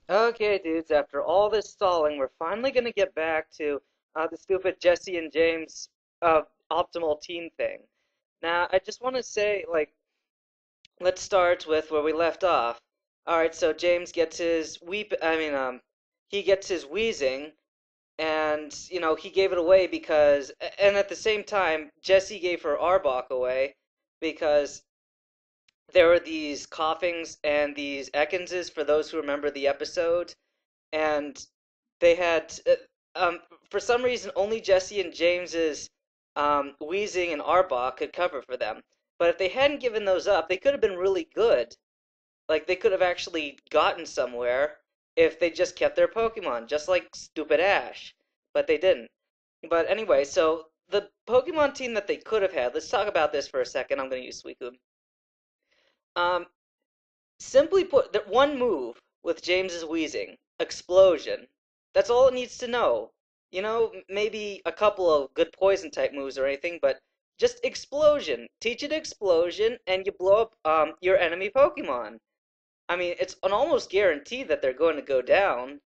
Okay, dudes, after all this stalling, we're finally gonna get back to the stupid Jessie and James optimal team thing. Now, I just want to say, let's start with where we left off. Alright, so James gets his he gets his Weezing, and, he gave it away because, and at the same time, Jessie gave her Arbok away because there were these coughings and these Ekinses for those who remember the episode, and they had for some reason only Jesse and James's Weezing and Arbok could cover for them. But if they hadn't given those up, they could have been really good. Like they could have actually gotten somewhere if they just kept their Pokemon, just like stupid Ash. But they didn't. But anyway, so the Pokemon team that they could have had. Let's talk about this for a second. I'm going to use Suicune. Um, Simply put, that one move with James's Weezing, explosion. That's all it needs to know. Maybe a couple of good poison type moves or anything, but just explosion. Teach it explosion, and you blow up your enemy Pokemon. I mean, it's an almost guarantee that they're going to go down.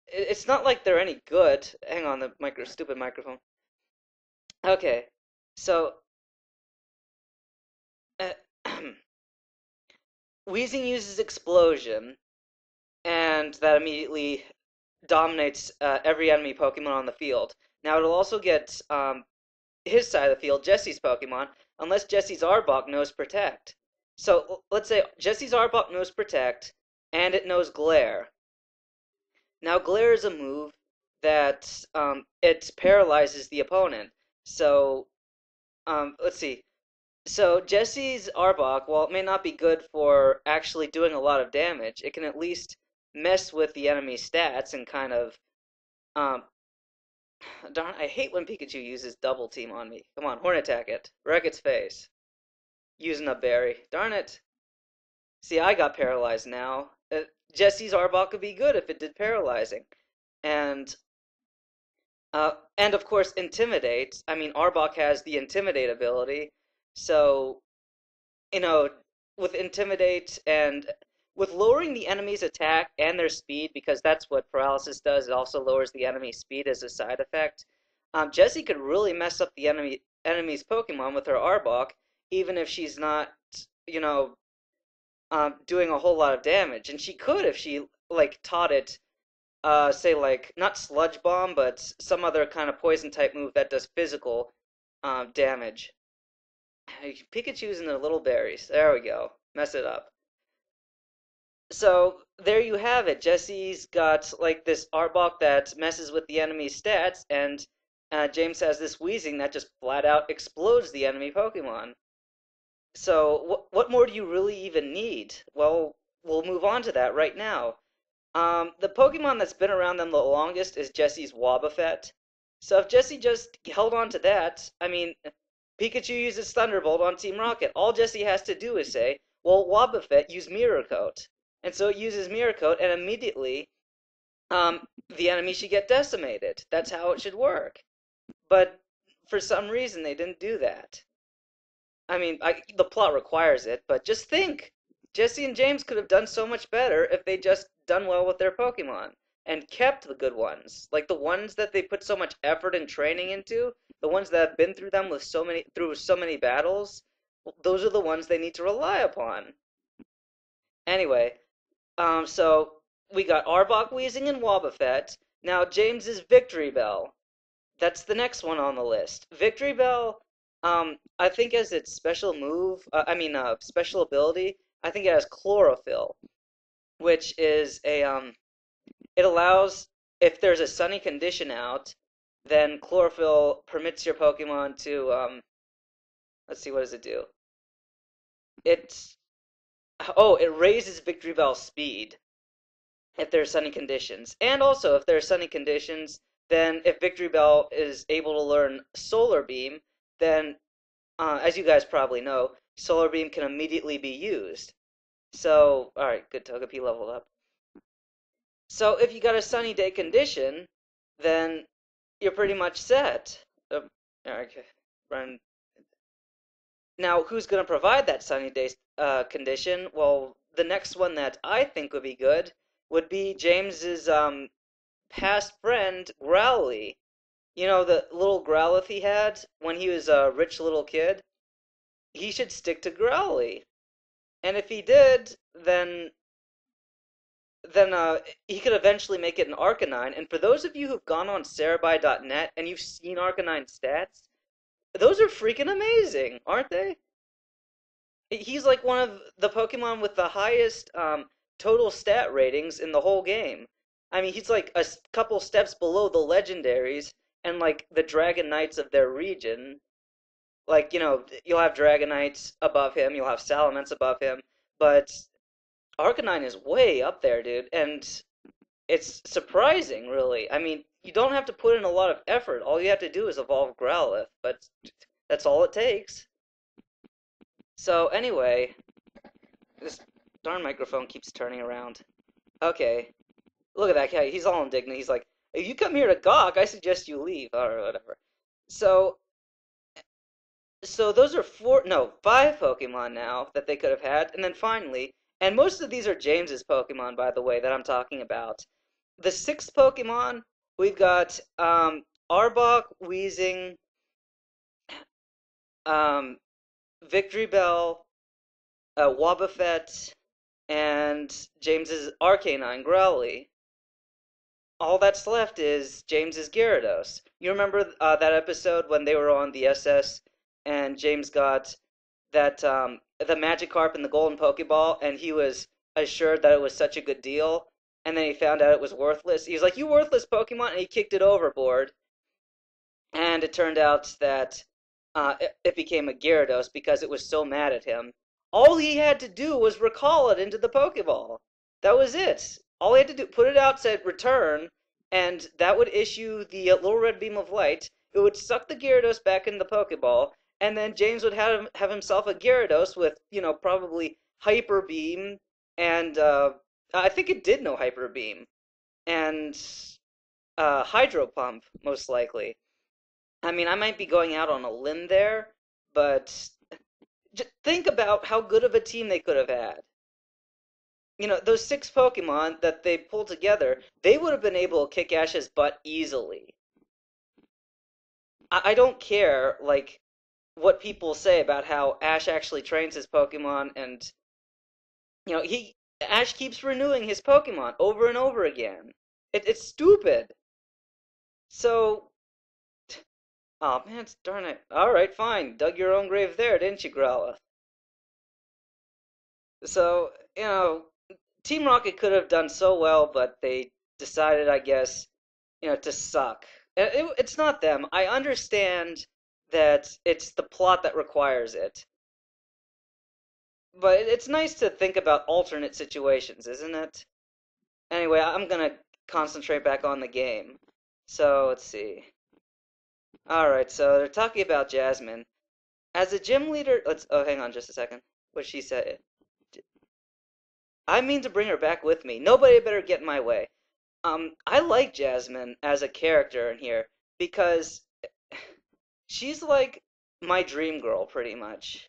It's not like they're any good. Hang on, the stupid microphone. Okay, so uh, Weezing uses explosion, and that immediately dominates every enemy Pokemon on the field. Now it'll also get his side of the field, Jesse's Pokemon, unless Jesse's Arbok knows Protect. So let's say Jesse's Arbok knows Protect, and it knows Glare. Now Glare is a move that it paralyzes the opponent. So let's see. So Jesse's Arbok, while it may not be good for actually doing a lot of damage, it can at least mess with the enemy's stats and kind of um, darn, I hate when Pikachu uses double team on me. Come on, horn attack it. Wreck its face. Using a berry. Darn it. See, I got paralyzed now. Jesse's Arbok would be good if it did paralyzing. And and of course, intimidate. I mean, Arbok has the intimidate ability. So, you know, with intimidate and with lowering the enemy's attack and their speed, because that's what paralysis does, it also lowers the enemy's speed as a side effect. Jessie could really mess up the enemy's Pokemon with her Arbok, even if she's not, you know, doing a whole lot of damage. And she could if she like taught it, say like not Sludge Bomb, but some other kind of poison type move that does physical damage. Pikachu's and their little berries. There we go. Mess it up. So there you have it. Jesse's got like this Arbok that messes with the enemy's stats, and James has this Weezing that just flat out explodes the enemy Pokemon. So what more do you really even need? Well, we'll move on to that right now. The Pokemon that's been around them the longest is Jesse's Wobbuffet. So if Jesse just held on to that, I mean, Pikachu uses Thunderbolt on Team Rocket. All Jesse has to do is say, well, Wobbuffet use Mirror Coat. And so it uses Mirror Coat, and immediately the enemy should get decimated. That's how it should work. But for some reason, they didn't do that. I mean, the plot requires it, but just think. Jesse and James could have done so much better if they just done well with their Pokemon and kept the good ones. Like the ones that they put so much effort and training into, the ones that have been through them with through so many battles, those are the ones they need to rely upon. Anyway, so we got Arbok, Weezing, and Wobbuffet. Now James's Victreebel. That's the next one on the list. Victreebel, I think as its special move, special ability, I think it has Chlorophyll, which is it allows, if there's a sunny condition out, then Chlorophyll permits your Pokemon to, let's see, what does it do? It, it raises Victreebel's speed if there are sunny conditions. And also, if there are sunny conditions, then if Victreebel is able to learn Solar Beam, then, as you guys probably know, Solar Beam can immediately be used. So, alright, good, Togepi leveled up. So if you got a sunny day condition, then you're pretty much set. Okay, run. Now, who's going to provide that sunny day condition? Well, the next one that I think would be good would be James's past friend Growly. You know, the little Growlithe he had when he was a rich little kid? He should stick to Growly. And if he did, then he could eventually make it an Arcanine. And for those of you who've gone on Cerebi.net and you've seen Arcanine stats, those are freaking amazing, aren't they? He's like one of the Pokemon with the highest total stat ratings in the whole game. I mean, he's like a couple steps below the legendaries and like the Dragon Knights of their region. Like, you'll have Dragonites above him, you'll have Salamence above him, but Arcanine is way up there, dude, and it's surprising, really. I mean, you don't have to put in a lot of effort. All you have to do is evolve Growlithe, but that's all it takes. So, anyway, this darn microphone keeps turning around. Okay, look at that guy. He's all indignant. He's like, if you come here to gawk, I suggest you leave, or whatever. So, so those are five Pokemon now that they could have had, and then finally, and most of these are James's Pokemon, by the way, that I'm talking about. The sixth Pokemon, we've got Arbok, Weezing, um, Victreebel, Wobbuffet, and James's Arcanine, Growly. All that's left is James's Gyarados. You remember that episode when they were on the SS and James got that the Magikarp and the Golden Pokeball, and he was assured that it was such a good deal, and then he found out it was worthless. He was like, "You worthless Pokemon," and he kicked it overboard. And it turned out that it became a Gyarados because it was so mad at him. All he had to do was recall it into the Pokeball. That was it. All he had to do, put it out, said return, and that would issue the little red beam of light. It would suck the Gyarados back in the Pokeball, and then James would have himself a Gyarados with, probably Hyper Beam, and I think it did know Hyper Beam, and Hydro Pump, most likely. I mean, I might be going out on a limb there, but just think about how good of a team they could have had. Those six Pokemon that they pulled together, they would have been able to kick Ash's butt easily. I don't care, like, what people say about how Ash actually trains his Pokemon, and, Ash keeps renewing his Pokemon over and over again. It's stupid. So, oh man, darn it. Alright, fine. Dug your own grave there, didn't you, Growlithe? So, Team Rocket could have done so well, but they decided, I guess, to suck. It's not them. I understand that it's the plot that requires it. But it's nice to think about alternate situations, isn't it? Anyway, I'm gonna concentrate back on the game. So, let's see. Alright, so they're talking about Jasmine. As a gym leader, oh, hang on just a second. What she said. I mean to bring her back with me. Nobody better get in my way. I like Jasmine as a character in here because she's like my dream girl, pretty much.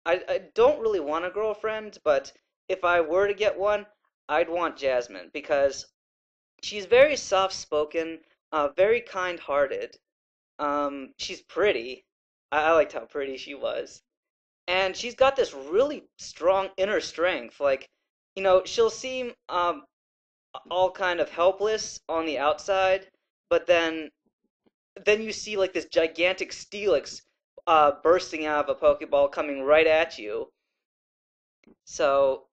I don't really want a girlfriend, but if I were to get one, I'd want Jasmine because she's very soft-spoken, very kind-hearted. She's pretty. I liked how pretty she was. And she's got this really strong inner strength. Like, she'll seem all kind of helpless on the outside, but then you see like this gigantic Steelix bursting out of a Pokeball coming right at you. So,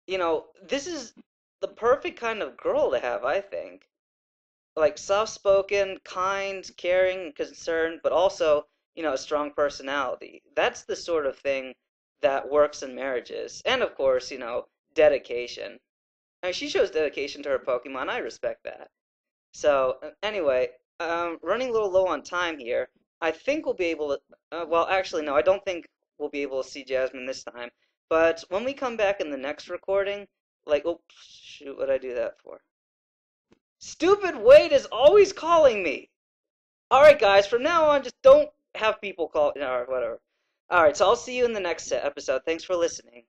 this is the perfect kind of girl to have, I think. Like soft-spoken, kind, caring, concerned, but also, a strong personality. That's the sort of thing that works in marriages. And of course, dedication. I mean, she shows dedication to her Pokemon. I respect that. So, anyway, running a little low on time here. I think we'll be able to. Well, actually, no, I don't think we'll be able to see Jasmine this time. But when we come back in the next recording, like, oh, shoot, what'd I do that for? Stupid Wade is always calling me! Alright, guys, from now on, just don't have people call. Or whatever. Alright, so I'll see you in the next episode. Thanks for listening.